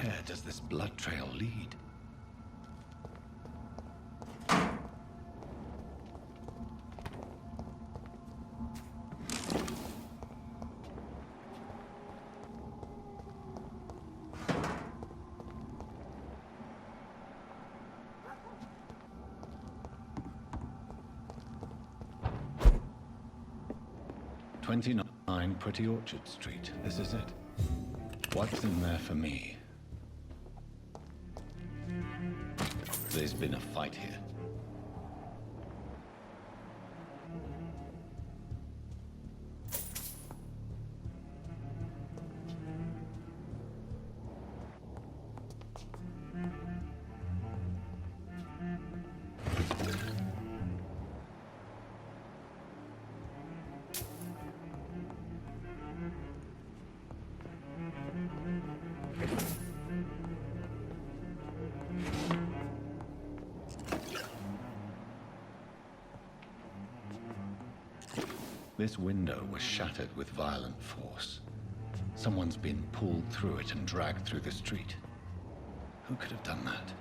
Where does this blood trail lead? "29 Pretty Orchard Street. This is it. What's in there for me?" There's been a fight here. This window was shattered with violent force. Someone's been pulled through it and dragged through the street. Who could have done that?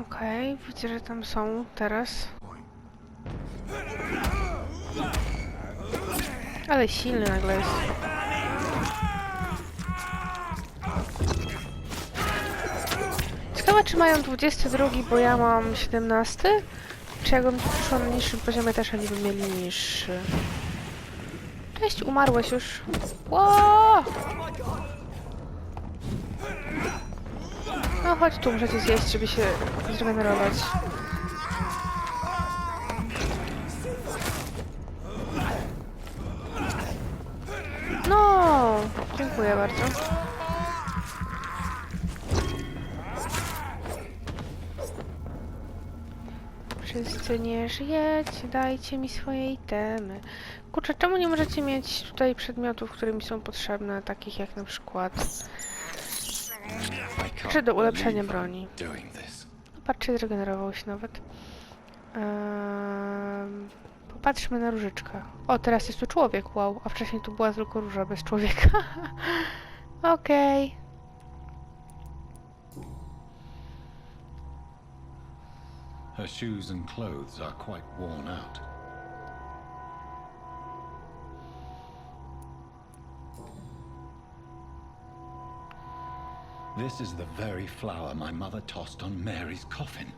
Okej, widzę, że tam są teraz. Ale silny nagle jest. Ciekawe, czy mają 22, bo ja mam 17? Czy jakbym tu przyszła na niższym poziomie, też oni by mieli niższy. Cześć, umarłeś już. Ło! No chodź tu, muszę cię zjeść, żeby się zregenerować. No, dziękuję bardzo. Wszyscy nie żyjecie, dajcie mi swoje itemy. Kurczę, czemu nie możecie mieć tutaj przedmiotów, które mi są potrzebne, takich jak na przykład... Czy do ulepszenia broni. No, patrzcie, zregenerował się nawet. Popatrzmy na różyczkę. O, teraz jest tu człowiek, wow. A wcześniej tu była tylko róża bez człowieka. Okej. Her shoes and clothes are quite worn out. This is the very flower my mother tossed on Mary's coffin.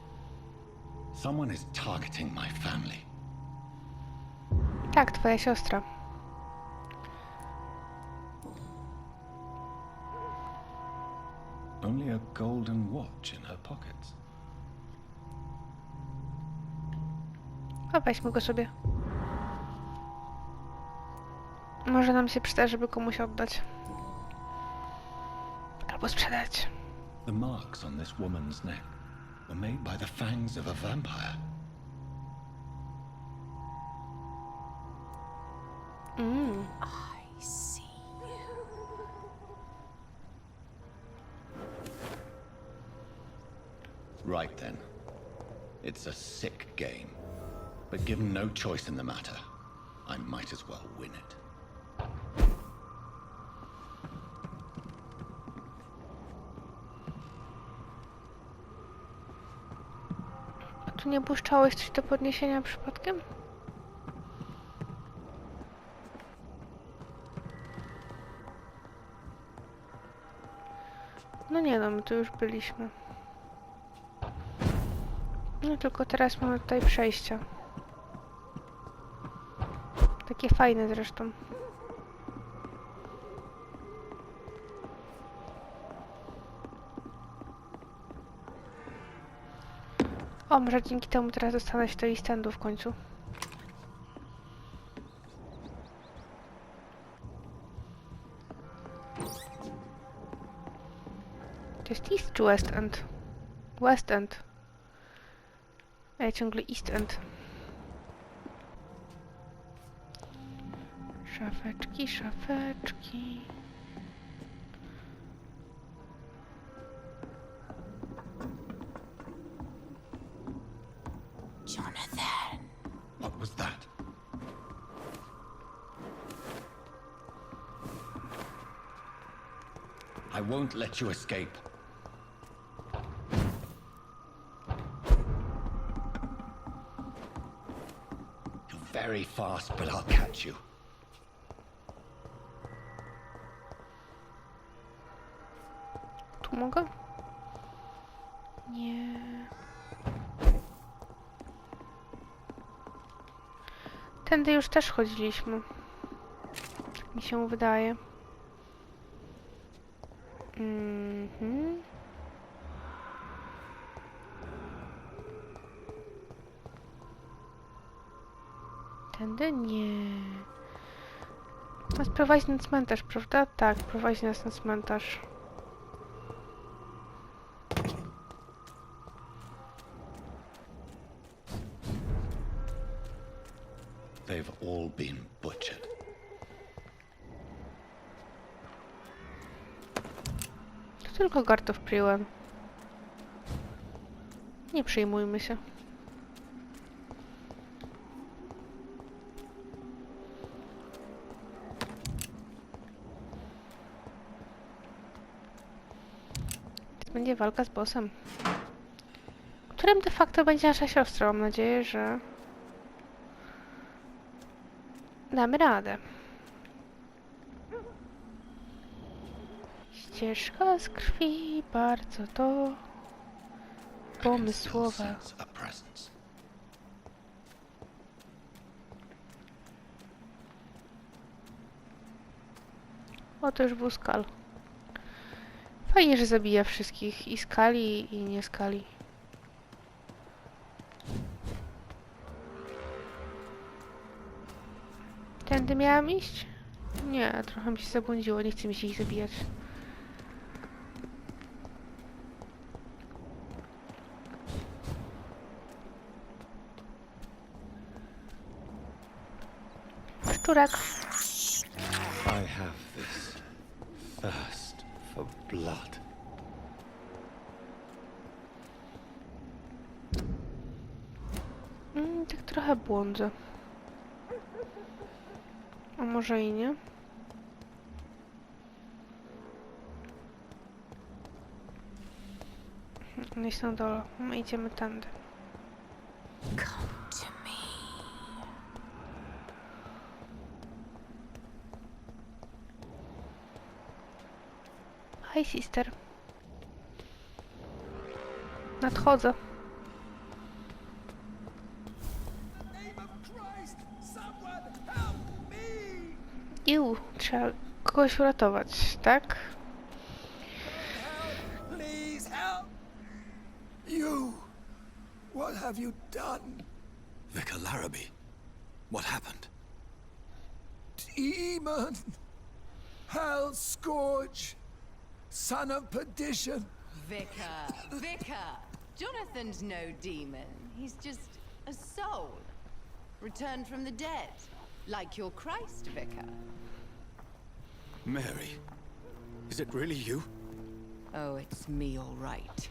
Someone is targeting my family. Tak, twoja siostra. Only a golden watch in her pockets. A weźmy go sobie. Może nam się przyda, żeby komuś oddać. Albo sprzedać. The marks on this woman's neck were made by the fangs of a vampire. I see you. Right then. It's a sick game. But given no choice in the matter, I might as well win it. A tu nie błyszczałeś coś do podniesienia przypadkiem? No nie no, my tu już byliśmy. No tylko teraz mamy tutaj przejścia. Takie fajne zresztą. O, może dzięki temu teraz dostanę się do East Endu w końcu. To jest East czy West End? West End. A ja ciągle East End. Szafeczki, szafeczki. Jonathan. What was that? I won't let you escape. You're very fast, but I'll catch you. Tu mogę? Nie. Tędy już też chodziliśmy. Tak mi się wydaje. Tędy nie. Nas prowadzi na cmentarz, prawda? Tak, prowadzi nas na cmentarz. They've all been butchered. To tylko gartów przyjąłem. Nie przejmujmy się. To będzie walka z bossem. Którym de facto będzie nasza siostra. Mam nadzieję, że damy radę. Ścieżka z krwi, bardzo to pomysłowa. Sense a presence. O, to już był skal. Fajnie, że zabija wszystkich. I skali, i nie skali. Tędy miałam iść? Nie, trochę mi się zabłądziło. Nie chce mi się ich zabijać. Szczurek. I have this thirst for blood. Tak trochę błądzę. A może i nie? On jest na dole. My idziemy tędy. Come to me. Hi, sister. Nadchodzę. Iu, trzeba kogoś uratować, tak? Please help! You! What have you done? Vicar Larrabee, what happened? Demon! Hell scourge! Son of perdition! Vicar! Jonathan's no demon. He's just a soul. Returned from the dead. Like your Christ, Vicar. Mary, is it really you? Oh, it's me, all right.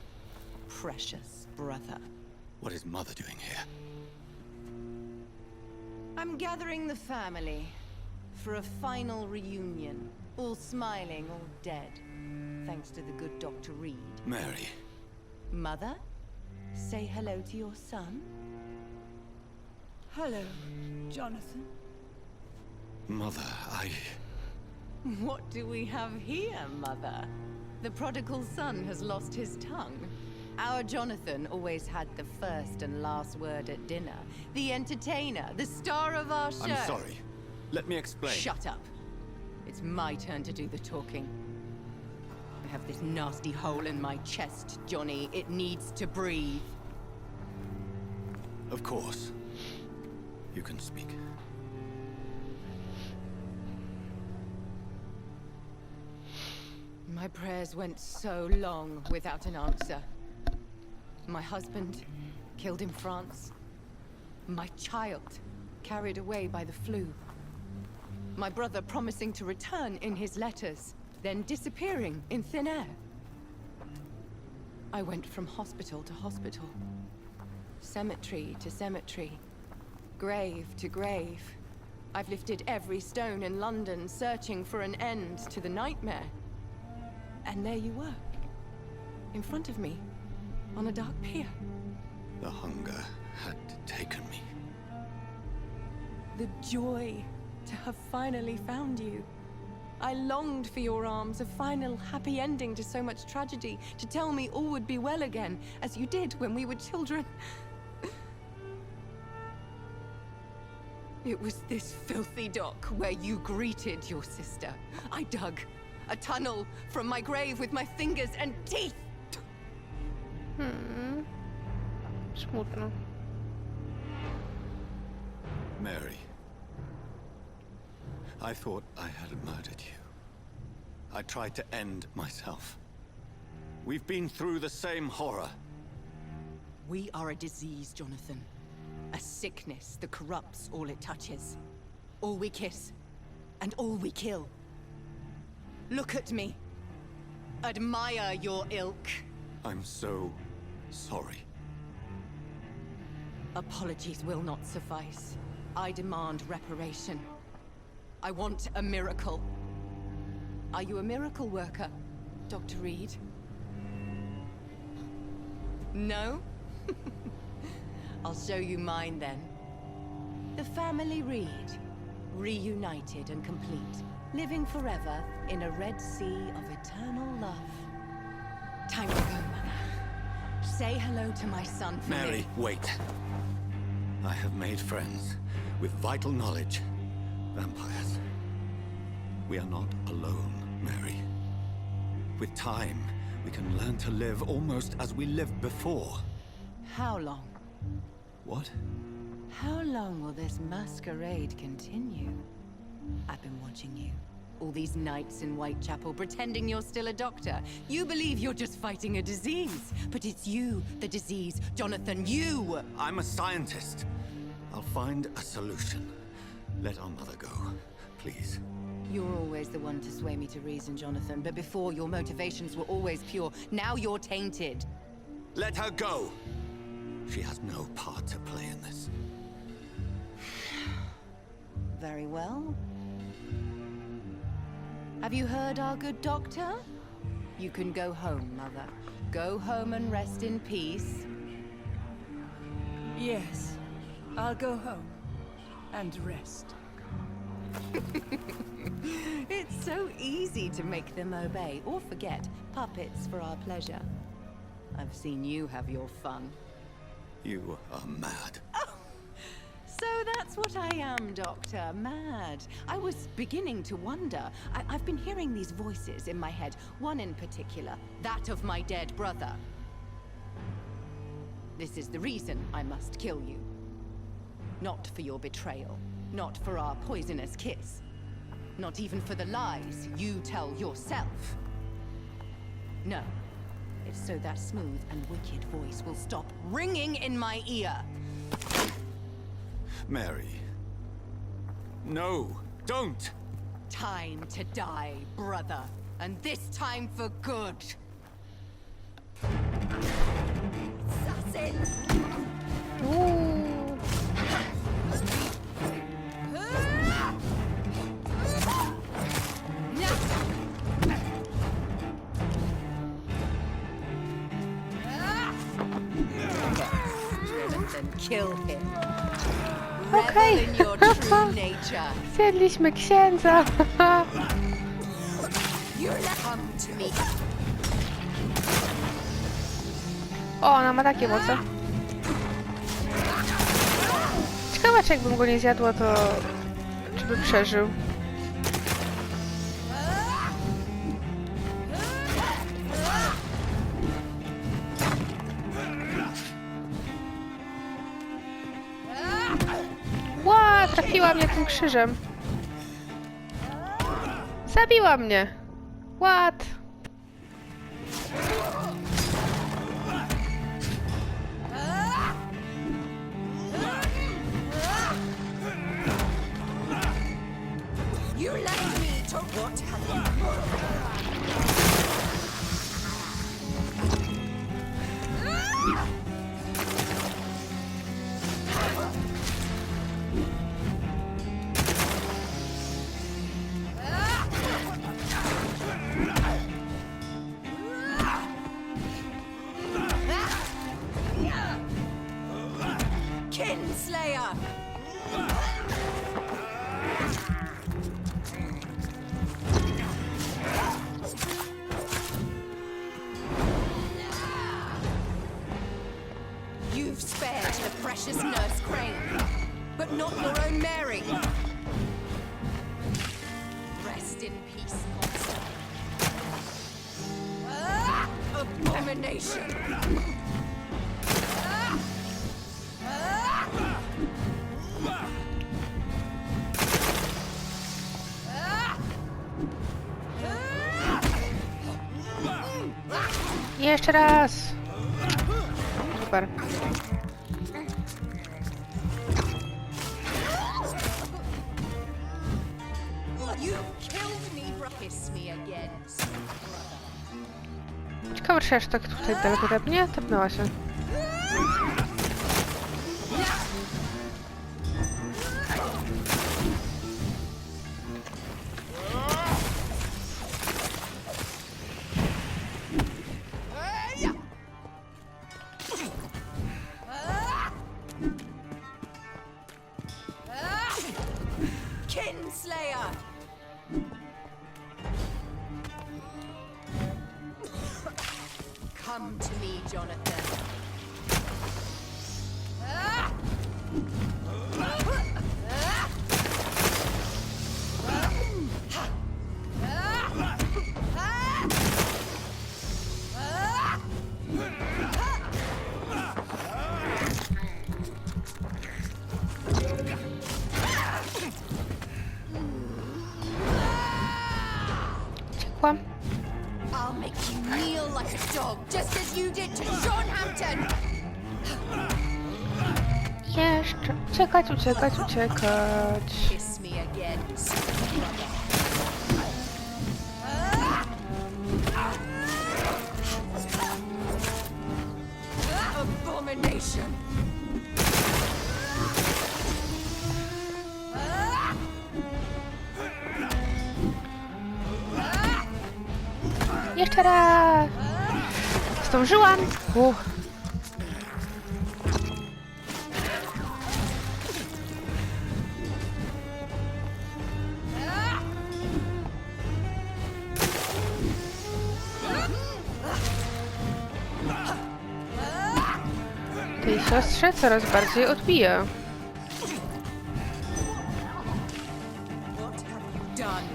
Precious brother. What is Mother doing here? I'm gathering the family for a final reunion. All smiling, all dead. Thanks to the good Dr. Reed. Mary, Mother, say hello to your son. Hello, Jonathan. Mother, What do we have here, Mother? The prodigal son has lost his tongue. Our Jonathan always had the first and last word at dinner. The entertainer, the star of our show. I'm sorry. Let me explain. Shut up. It's my turn to do the talking. I have this nasty hole in my chest, Johnny. It needs to breathe. Of course. You can speak. My prayers went so long without an answer. My husband, killed in France. My child, carried away by the flu. My brother promising to return in his letters, then disappearing in thin air. I went from hospital to hospital. Cemetery to cemetery. Grave to grave. I've lifted every stone in London, searching for an end to the nightmare. And there you were. In front of me. On a dark pier. The hunger had taken me. The joy to have finally found you. I longed for your arms, a final happy ending to so much tragedy, to tell me all would be well again, as you did when we were children. It was this filthy dock where you greeted your sister. I dug a tunnel from my grave with my fingers and teeth. Smutno. Mary. I thought I had murdered you. I tried to end myself. We've been through the same horror. We are a disease, Jonathan. A sickness that corrupts all it touches. All we kiss, and all we kill. Look at me. Admire your ilk. I'm so sorry. Apologies will not suffice. I demand reparation. I want a miracle. Are you a miracle worker, Dr. Reed? No? I'll show you mine then. The family Reed, reunited and complete, living forever in a red sea of eternal love. Time to go, Mother. Say hello to my son for Mary, me. wait. I have made friends with vital knowledge. Vampires. We are not alone, Mary. With time, we can learn to live almost as we lived before. How long? What? How long will this masquerade continue? I've been watching you. All these nights in Whitechapel, pretending you're still a doctor. You believe you're just fighting a disease. But it's you, the disease. Jonathan, you! I'm a scientist. I'll find a solution. Let our mother go, please. You're always the one to sway me to reason, Jonathan. But before, your motivations were always pure. Now you're tainted. Let her go! She has no part to play in this. Very well. Have you heard our good doctor? You can go home, Mother. Go home and rest in peace. Yes, I'll go home and rest. It's so easy to make them obey or forget. Puppets for our pleasure. I've seen you have your fun. You are mad. So that's what I am, Doctor. Mad. I was beginning to wonder. I've been hearing these voices in my head. One in particular. That of my dead brother. This is the reason I must kill you. Not for your betrayal. Not for our poisonous kiss. Not even for the lies you tell yourself. No. It's so that smooth and wicked voice will stop ringing in my ear. Mary. No, don't! Time to die, brother. And this time for good. Assassin! Uuu. Jonathan, kill him. Okej. Revel in your true nature. Zjedliśmy księdza. Come to me. O, ona ma takie moce. Ciekawe, czy jakbym go nie zjadła, to czy by przeżył. Trafiła mnie tym krzyżem. Zabiła mnie. What? You left me to what have you? Kinslayer! You've spared the precious nurse Crane, but not your own Mary. Rest in peace, monster. Abomination! Jeszcze raz. Super. You killed me, kiss me again. Ciekawe, czy aż tak tutaj daleko tepnie? Tepnęła się. Kinslayer! Come to me, Jonathan. Ciekłam. I'll make you kneel like a dog, just as you did to Sean Hampton. Jeszcze. Uciekać, uciekać, uciekać. Kiss me again, abomination. Jeszcze raz. Zdążyłam. Tej siostrze coraz bardziej odbija. What have you done?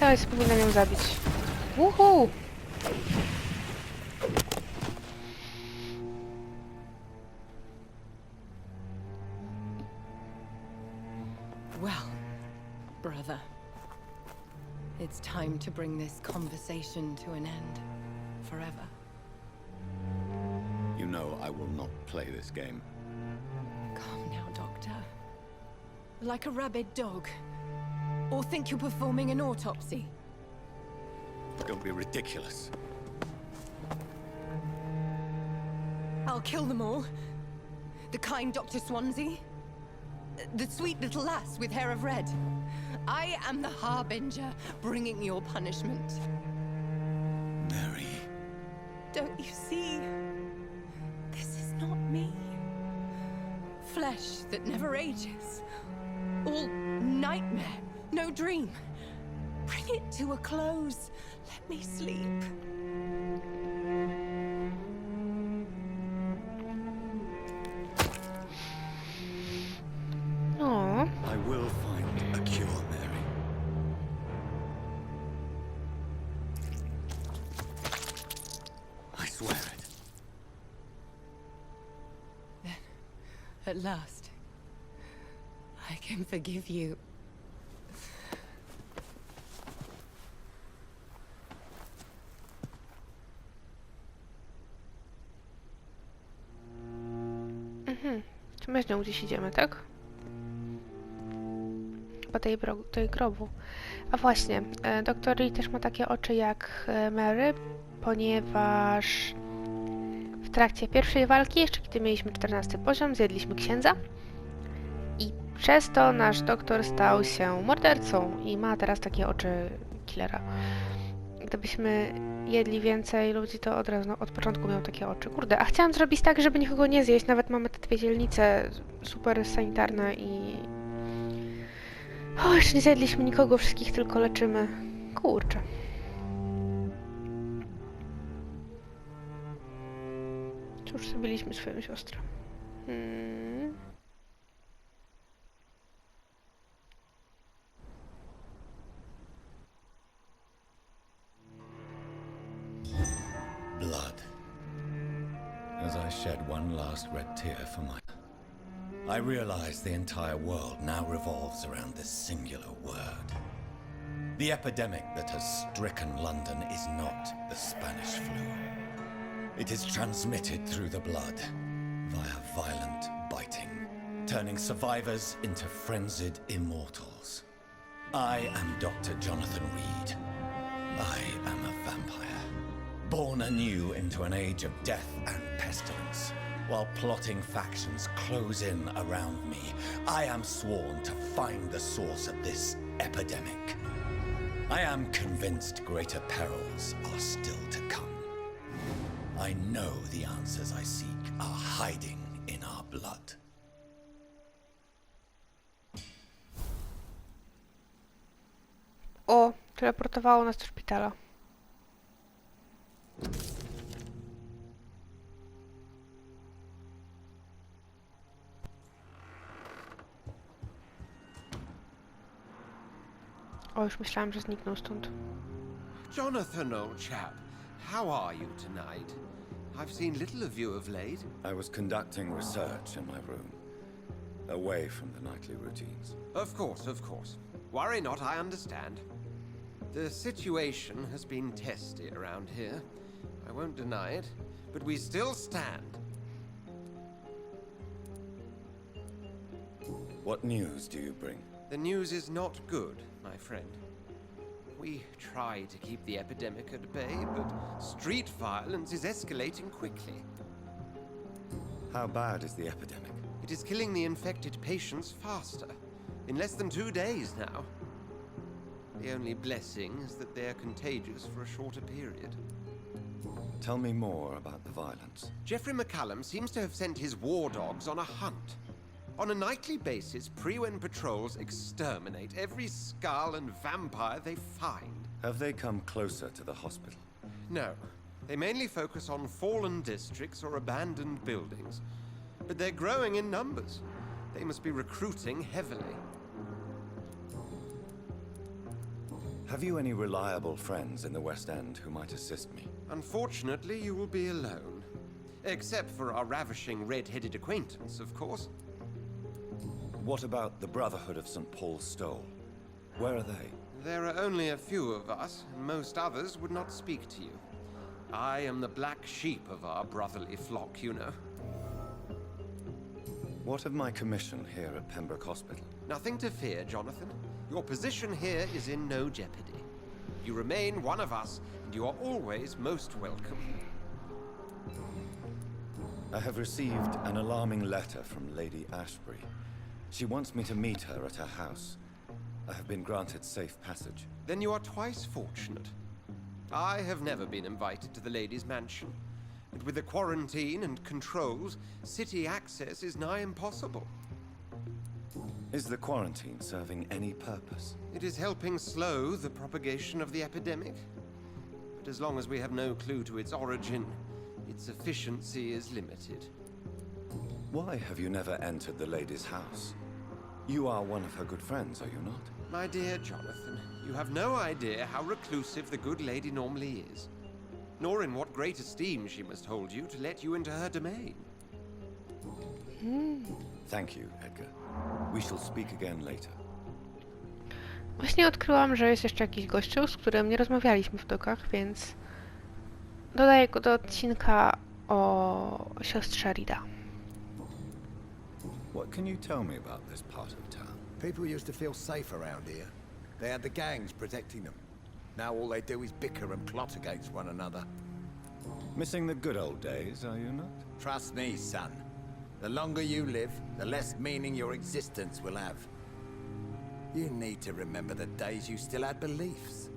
Teraz powinnam ją zabić. Uhu! Well, brother, it's time to bring this conversation to an end. Forever. You know I will not play this game. Calm now, Doctor. Like a rabid dog. Or think you're performing an autopsy. Don't be ridiculous. I'll kill them all. The kind Dr. Swansea. The sweet little lass with hair of red. I am the Harbinger, bringing your punishment. Mary. Don't you see? This is not me. Flesh that never ages. All nightmare, no dream. Bring it to a close. Let me sleep. O, I will find a cure, Mary. I swear it. At last, I can forgive you. Czy my z nią gdzieś idziemy, tak? Chyba tej grobu. A właśnie, doktor Lee też ma takie oczy jak Mary, ponieważ w trakcie pierwszej walki, jeszcze kiedy mieliśmy 14 poziom, zjedliśmy księdza i przez to nasz doktor stał się mordercą i ma teraz takie oczy killera. Gdybyśmy jedli więcej ludzi, to od razu, od początku miał takie oczy. Kurde, a chciałam zrobić tak, żeby nikogo nie zjeść. Nawet mamy te dwie dzielnice super sanitarne i... O, jeszcze nie zjedliśmy nikogo, wszystkich tylko leczymy. Kurczę. Cóż, zabiliśmy swoją siostrę. Blood. As I shed one last red tear for my... I realize the entire world now revolves around this singular word. The epidemic that has stricken London is not the Spanish flu. It is transmitted through the blood, via violent biting, turning survivors into frenzied immortals. I am Dr. Jonathan Reed. I am a vampire, born anew into an age of death and pestilence. While plotting factions close in around me, I am sworn to find the source of this epidemic. I am convinced greater perils are still to come. I know the answers I seek are hiding in our blood. O, teleportowało nas do szpitala. O, już myślałam, że zniknął stąd. Jonathan, old chap, how are you tonight? I've seen little of you of late. I was conducting research in my room, away from the nightly routines. Of course, of course. Worry not, I understand. The situation has been testy around here. I won't deny it, but we still stand. What news do you bring? The news is not good, my friend. We try to keep the epidemic at bay, but street violence is escalating quickly. How bad is the epidemic? It is killing the infected patients faster, in less than 2 days now. The only blessing is that they are contagious for a shorter period. Tell me more about the violence. Geoffrey McCallum seems to have sent his war dogs on a hunt. On a nightly basis, Pre-Wen patrols exterminate every skull and vampire they find. Have they come closer to the hospital? No, they mainly focus on fallen districts or abandoned buildings. But they're growing in numbers. They must be recruiting heavily. Have you any reliable friends in the West End who might assist me? Unfortunately, you will be alone. Except for our ravishing red-headed acquaintance, of course. What about the Brotherhood of St. Paul's Stole? Where are they? There are only a few of us, and most others would not speak to you. I am the black sheep of our brotherly flock, you know. What of my commission here at Pembroke Hospital? Nothing to fear, Jonathan. Your position here is in no jeopardy. You remain one of us, and you are always most welcome. I have received an alarming letter from Lady Ashbury. She wants me to meet her at her house. I have been granted safe passage. Then you are twice fortunate. I have never been invited to the lady's mansion. And with the quarantine and controls, city access is nigh impossible. Is the quarantine serving any purpose? It is helping slow the propagation of the epidemic. But as long as we have no clue to its origin, its efficiency is limited. Why have you never entered the lady's house? You are one of her good friends, are you not? My dear Jonathan, you have no idea how reclusive the good lady normally is, nor in what great esteem she must hold you to let you into her domain. Thank you, Edgar. We shall speak again later. Właśnie odkryłam, że jest jeszcze jakiś gościu, z którym nie rozmawialiśmy w dokach, więc dodaję go do odcinka o siostrze Rida. What can you tell me about this part of town? People used to feel safe around here. They had the gangs protecting them. Now all they do is bicker and plot against one another. Missing the good old days, are you not? Trust me, son. The longer you live, the less meaning your existence will have. You need to remember the days you still had beliefs.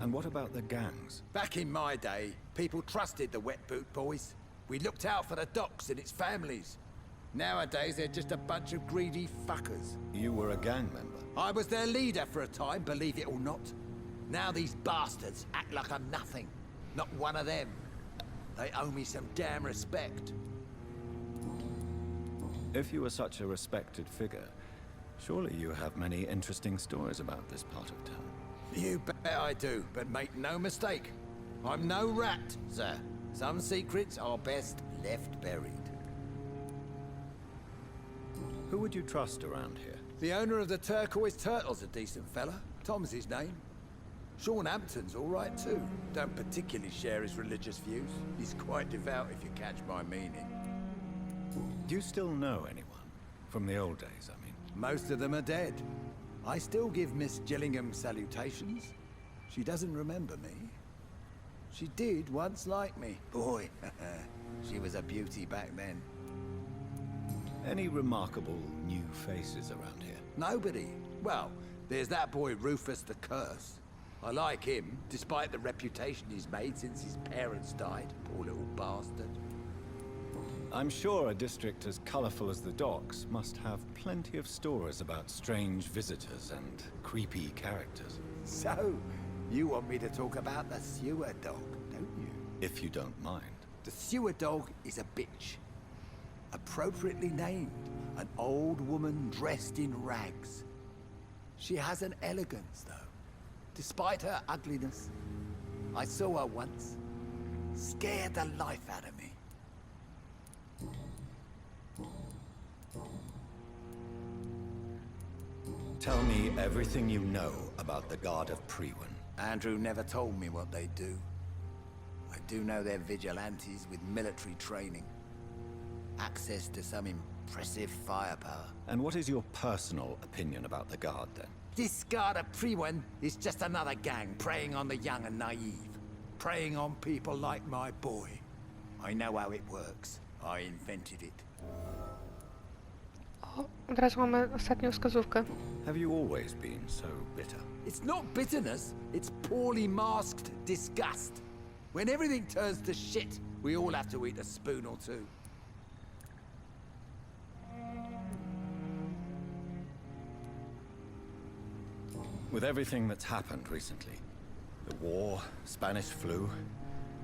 And what about the gangs? Back in my day, people trusted the wet boot boys. We looked out for the docks and its families. Nowadays, they're just a bunch of greedy fuckers. You were a gang member. I was their leader for a time, believe it or not. Now these bastards act like I'm nothing. Not one of them. They owe me some damn respect. If you were such a respected figure, surely you have many interesting stories about this part of town. You bet I do, but make no mistake. I'm no rat, sir. Some secrets are best left buried. Who would you trust around here? The owner of the Turquoise Turtle's a decent fella. Tom's his name. Sean Hampton's all right too. Don't particularly share his religious views. He's quite devout if you catch my meaning. Do you still know anyone? From the old days, I mean. Most of them are dead. I still give Miss Gillingham salutations. She doesn't remember me. She did once like me. Boy, she was a beauty back then. Any remarkable new faces around here? Nobody. Well, there's that boy Rufus the Curse. I like him, despite the reputation he's made since his parents died. Poor little bastard. I'm sure a district as colorful as the docks must have plenty of stories about strange visitors and creepy characters. So, you want me to talk about the sewer dog, don't you? If you don't mind. The sewer dog is a bitch. Appropriately named, an old woman dressed in rags. She has an elegance, though, despite her ugliness. I saw her once. Scared the life out of me. Tell me everything you know about the Guard of Priwen. Andrew never told me what they do. I do know they're vigilantes with military training. Access to some impressive firepower. And what is your personal opinion about the Guard, then? This Guard of Priwen is just another gang preying on the young and naive. Preying on people like my boy. I know how it works. I invented it. O, od razu mamy ostatnią wskazówkę. Have you always been so bitter? It's not bitterness, it's poorly masked disgust. When everything turns to shit, we all have to eat a spoon or two. With everything that's happened recently, the war, Spanish flu,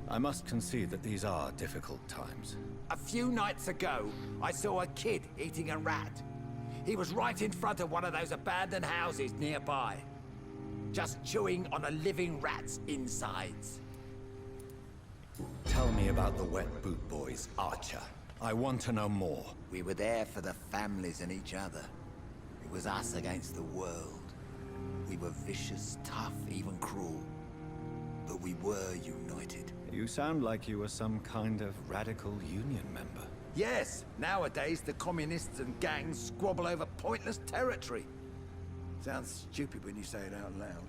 I must concede that these are difficult times. A few nights ago, I saw a kid eating a rat. He was right in front of one of those abandoned houses nearby. Just chewing on a living rat's insides. Tell me about the Wet Boot Boys, Archer. I want to know more. We were there for the families and each other. It was us against the world. We were vicious, tough, even cruel. But we were united. You sound like you were some kind of radical union member. Yes, nowadays the communists and gangs squabble over pointless territory. Sounds stupid when you say it out loud.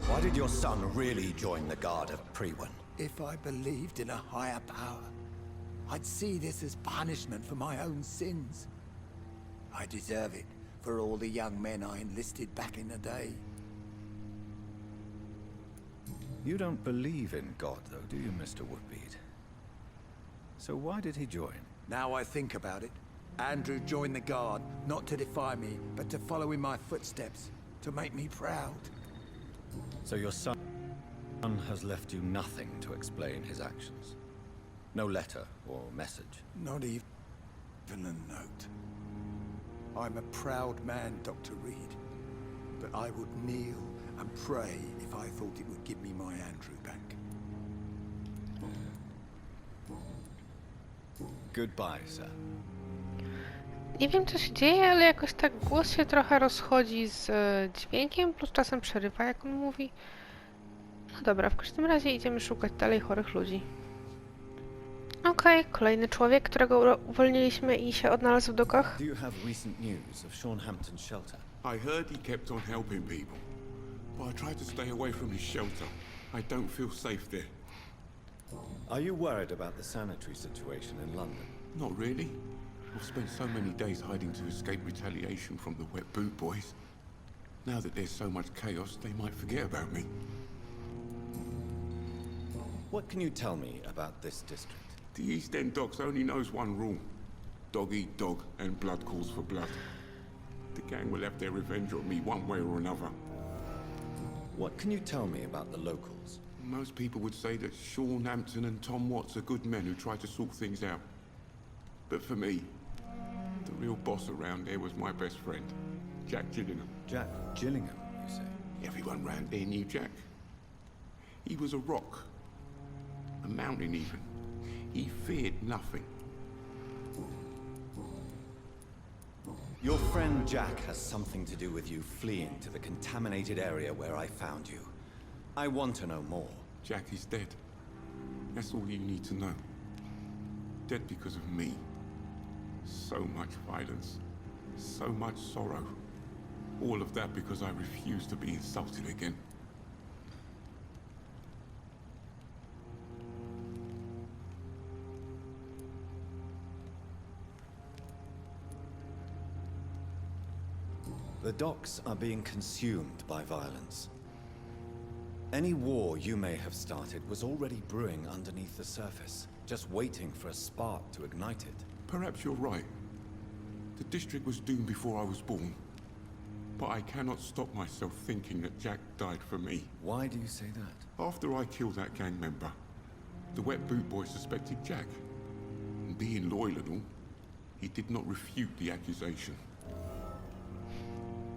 Why did your son really join the Guard of Priwen? If I believed in a higher power, I'd see this as punishment for my own sins. I deserve it for all the young men I enlisted back in the day. You don't believe in God, though, do you, Mr. Woodbead? So why did he join? Now I think about it, Andrew joined the Guard, not to defy me, but to follow in my footsteps, to make me proud. So your son has left you nothing to explain his actions? No letter or message? Not even a note. I'm a proud man, Dr. Reed, but I would kneel and pray if I thought it would give me my Andrew back. Goodbye, sir. Nie wiem, co się dzieje, ale jakoś tak głos się trochę rozchodzi z dźwiękiem, plus czasem przerywa, jak on mówi. No dobra, w każdym razie idziemy szukać dalej chorych ludzi. Okej, kolejny człowiek, którego uwolniliśmy i się odnalazł w dokach. Do you have recent news of Sean Hampton's shelter? I heard he kept on helping people, but I tried to stay away from his shelter. I don't feel safe there. Are you worried about the sanitary situation in London? Not really. I've spent so many days hiding to escape retaliation from the Wet Boot Boys. Now that there's so much chaos, they might forget about me. What can you tell me about this district? The East End Docks only knows one rule. Dog eat dog, and blood calls for blood. The gang will have their revenge on me one way or another. What can you tell me about the locals? Most people would say that Sean Hampton and Tom Watts are good men who try to sort things out. But for me, the real boss around there was my best friend, Jack Gillingham. Jack Gillingham, you say? Everyone round there knew Jack. He was a rock. A mountain even. He feared nothing. Your friend Jack has something to do with you fleeing to the contaminated area where I found you. I want to know more. Jack is dead. That's all you need to know. Dead because of me. So much violence. So much sorrow. All of that because I refuse to be insulted again. The docks are being consumed by violence. Any war you may have started was already brewing underneath the surface, just waiting for a spark to ignite it. Perhaps you're right. The district was doomed before I was born. But I cannot stop myself thinking that Jack died for me. Why do you say that? After I killed that gang member, the Wet Boot Boys suspected Jack. And being loyal and all, he did not refute the accusation.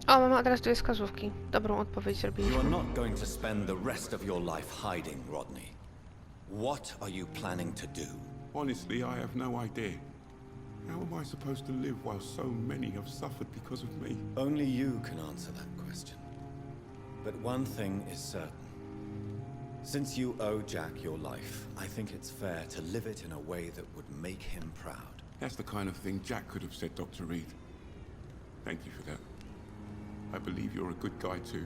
O, mamy od razu dwie wskazówki. Dobrą odpowiedź You zrobiliśmy. are not going to spend the rest of your life hiding, Rodney. What are you planning to do? Honestly, I have no idea. How am I supposed to live while so many have suffered because of me? Only you can answer that question. But one thing is certain. Since you owe Jack your life, I think it's fair to live it in a way that would make him proud. That's the kind of thing Jack could have said, Dr. Reed. Thank you for that. I believe you're a good guy too.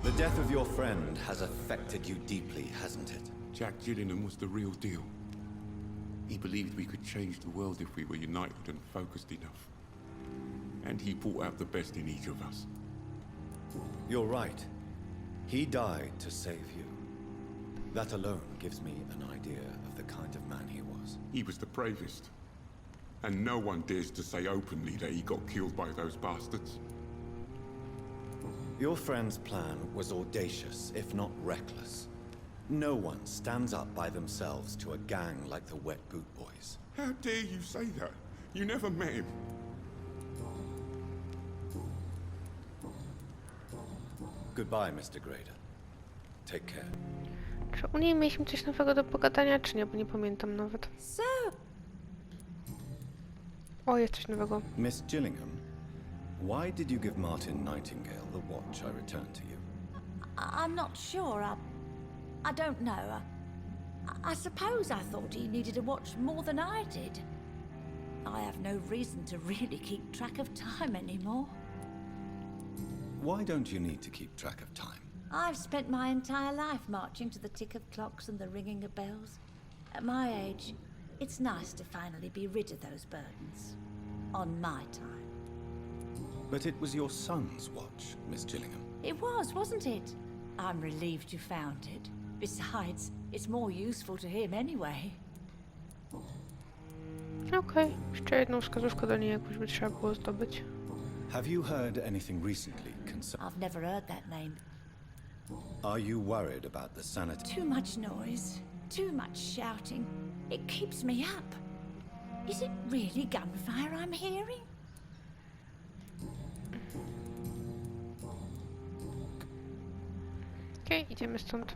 The death of your friend has affected you deeply, hasn't it? Jack Gillingham was the real deal. He believed we could change the world if we were united and focused enough. And he brought out the best in each of us. You're right. He died to save you. That alone gives me an idea of the kind of man he was. He was the bravest. And no one dares to say openly that he got killed by those bastards. Your friend's plan was audacious, if not reckless. No one stands up by themselves to a gang like the Wet Boot Boys. How dare you say that? You never met him. Goodbye, Mr. Grader. Take care. Czy u niej mieliśmy coś nowego do pogadania, czy nie? Bo nie pamiętam nawet. So, O, jest coś nowego. Miss Gillingham, why did you give Martin Nightingale the watch I returned to you? I'm not sure. I don't know. I suppose I thought he needed a watch more than I did. I have no reason to really keep track of time anymore. Why don't you need to keep track of time? I've spent my entire life marching to the tick of clocks and the ringing of bells. At my age, it's nice to finally be rid of those burdens. On my time. But it was your son's watch, Miss Gillingham. It was, wasn't it? I'm relieved you found it. Besides, it's more useful to him anyway. Okej, jeszcze jedną wskazówkę do niej jakoś by trzeba było zdobyć. Have you heard anything recently concerning... I've never heard that name. Are you worried about the sanitary... Too much noise, too much shouting. It keeps me up. Is it really gunfire I'm hearing? Okej, idziemy stąd.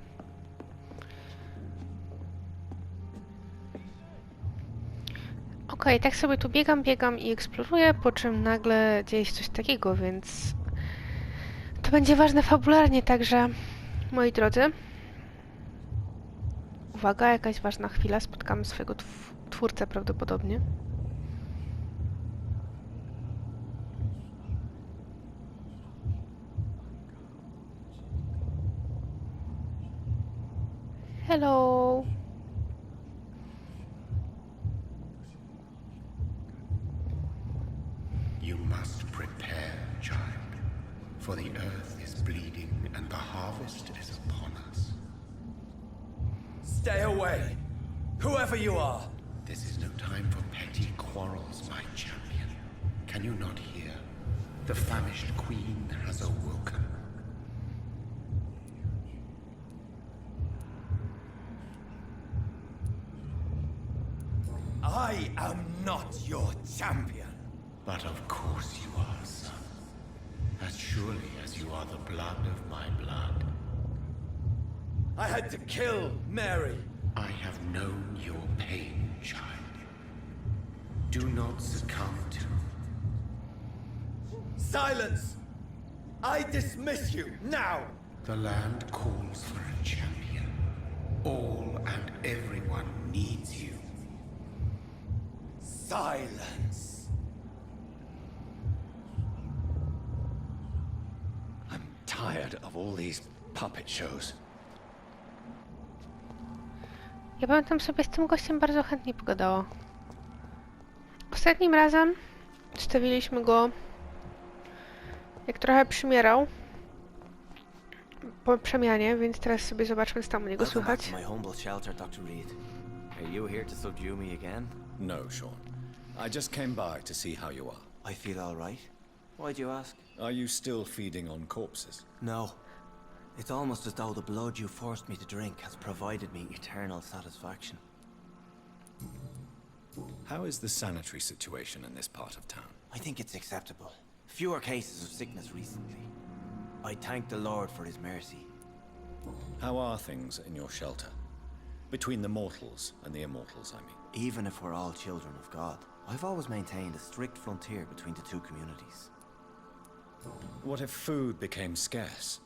Ok, Okej, tak sobie tu biegam i eksploruję, po czym nagle dzieje się coś takiego, więc to będzie ważne fabularnie, także moi drodzy, uwaga, jakaś ważna chwila, spotkamy swojego twórcę prawdopodobnie. Hello. You must prepare, child, for the earth is bleeding and the harvest is upon us. Stay away, whoever you are. This is no time for petty quarrels, my champion. Can you not hear? The famished queen has awoken. I am not your champion. But of course you are, son. As surely as you are the blood of my blood. I had to kill Mary. I have known your pain, child. Do not succumb to... Silence! I dismiss you, now! The land calls for a champion. All and everyone needs you. Silence! I'm tired of all these puppet shows. Ja bym tam sobie z tym gościem bardzo chętnie pogadała. Ostatnim razem stawiliśmy go, jak trochę przymierał po przemianie, więc teraz sobie zobaczmy, co tam u niego słychać. My humble shelter, Dr. Reed. Are you here to subdue me again? No, Sean. I just came by to see how you are. I feel all right. Why'd you ask? Are you still feeding on corpses? No. It's almost as though the blood you forced me to drink has provided me eternal satisfaction. How is the sanitary situation in this part of town? I think it's acceptable. Fewer cases of sickness recently. I thank the Lord for his mercy. How are things in your shelter? Between the mortals and the immortals, I mean. Even if we're all children of God, I've always maintained a strict frontier between the two communities. What if food became scarce?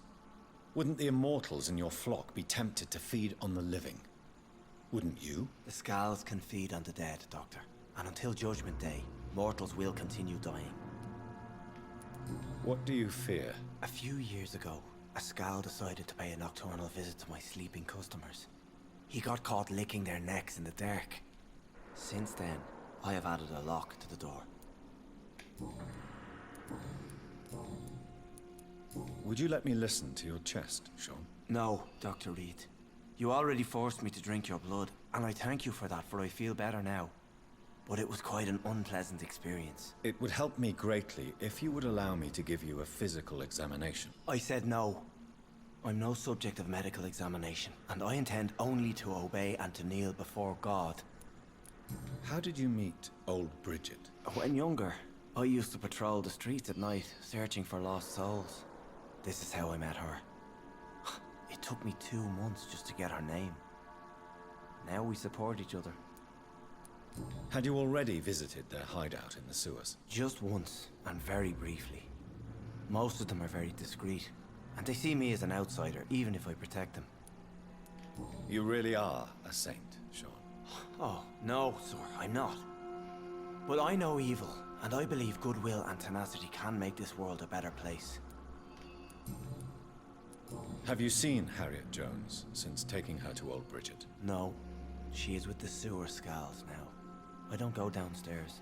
Wouldn't the immortals in your flock be tempted to feed on the living? Wouldn't you? The Scals can feed on the dead, Doctor. And until Judgment Day, mortals will continue dying. What do you fear? A few years ago, a Scal decided to pay a nocturnal visit to my sleeping customers. He got caught licking their necks in the dark. Since then, I have added a lock to the door. Would you let me listen to your chest, Sean? No, Dr. Reed. You already forced me to drink your blood, and I thank you for that, for I feel better now. But it was quite an unpleasant experience. It would help me greatly if you would allow me to give you a physical examination. I said no. I'm no subject of medical examination, and I intend only to obey and to kneel before God. How did you meet old Bridget? When younger, I used to patrol the streets at night, searching for lost souls. This is how I met her. It took me 2 months just to get her name. Now we support each other. Had you already visited their hideout in the sewers? Just once, and very briefly. Most of them are very discreet, and they see me as an outsider, even if I protect them. You really are a saint, Sean. Oh, no, sir, I'm not. But I know evil, and I believe goodwill and tenacity can make this world a better place. Have you seen Harriet Jones since taking her to old Bridget? No, she is with the sewer Scals now. I don't go downstairs.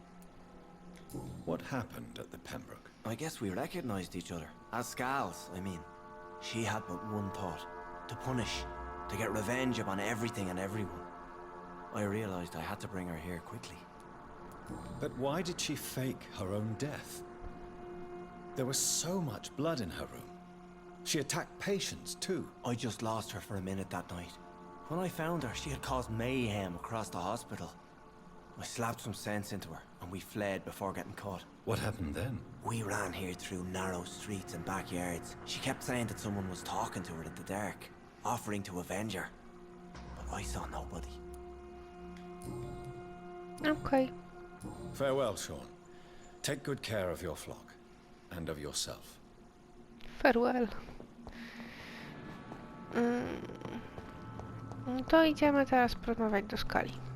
What happened at the Pembroke? I guess we recognized each other. As Scals, I mean. She had but one thought. To punish. To get revenge upon everything and everyone. I realized I had to bring her here quickly. But why did she fake her own death? There was so much blood in her room. She attacked patients, too. I just lost her for a minute that night. When I found her, she had caused mayhem across the hospital. I slapped some sense into her, and we fled before getting caught. What happened then? We ran here through narrow streets and backyards. She kept saying that someone was talking to her in the dark, offering to avenge her. But I saw nobody. Okej. Farewell, Sean. Take good care of your flock and of yourself. Farewell. To idziemy teraz porozmawiać do Skali.